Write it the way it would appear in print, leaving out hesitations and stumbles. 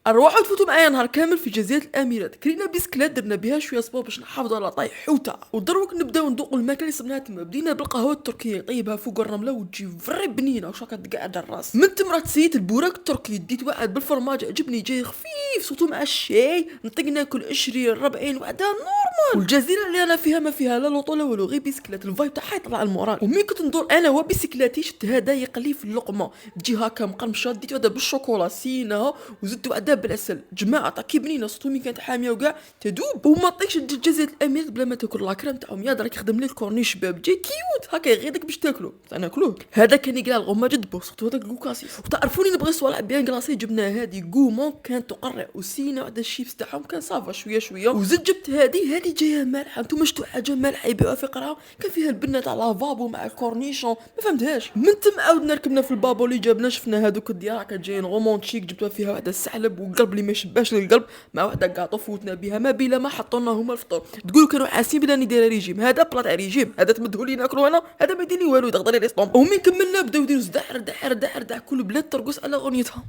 اروحوا تفوتوا معايا نهار كامل في جزيره الاميرات. كرينا بسكلات درنا بها شويه صبور باش نحافظوا على طاي حوته، ودروك نبداو ندوقوا الماكله اللي صبناها تما. بدينا بالقهوه التركيه طيبها فوق الرمله وتجي فري بنينه وشا كتقعد الراس. من تمرة سيت البوراك التركي ديت واحد بالفرماج عجبني جاي خفيف صوتو مع الشاي، نطيق ناكل 20 40 وعدها نورمال. والجزيره اللي انا فيها ما فيها لا لوطو لا والو، غير بيسكلات الفايب تاعها يطلع المورال. ومين كنت ندور انا وبيسكلاتي شفت هذا يقلي في اللقمه تجي هكا مقرمشه، ديت هذا بالشوكولا سيناها وزدت وعدها بالعسل. جماعه طاكي بنينه صوتو مين كانت حاميه وكاع تدوب. وما طيقش تجي جزيره الاميرات بلا ما تاكل لاكريم تاعهم. يا دراك يخدم لي الكورنيش شباب جاي كيوت هكا يغيدك باش تاكلو ناكلوه. هذا كان يقلع الغمه جد بو صوتو هذاك كوكاسيس. وتعرفوني نبغي صوالح بيان كلاصي، جبنا هذه كومون كانت تقرع وسينا وعدا الشيبس تاعهم كان صافا شويه شويه. وزد جبت هذه جايه مالحه. نتوما شفتوا حاجه مالحه يبيعوها في قرعه كان فيها البنه تاع لافابو مع الكورنيشون ما فهمتهاش. من تم عاودنا ركبنا في البابو اللي جابنا شفنا هذوك الديار كانت جايين رومونتيك، جبتها فيها واحده السحلب وقلب اللي ما يشبهش للقلب مع واحده كاطو فوتنا بها ما بلا ما حطونا هما الفطور. تقولوا كانوا حاسين بلا ندير ريجيم. هذا بلا تاع ريجيم، هذا تمدهوا لي ناكلو انا، هذا ما يدير لي والو يضغط لي ليستوم. ومين كملنا بداو يديروا زدحر دحر دحر دحر كل بلاد ترقص على اغنيتها.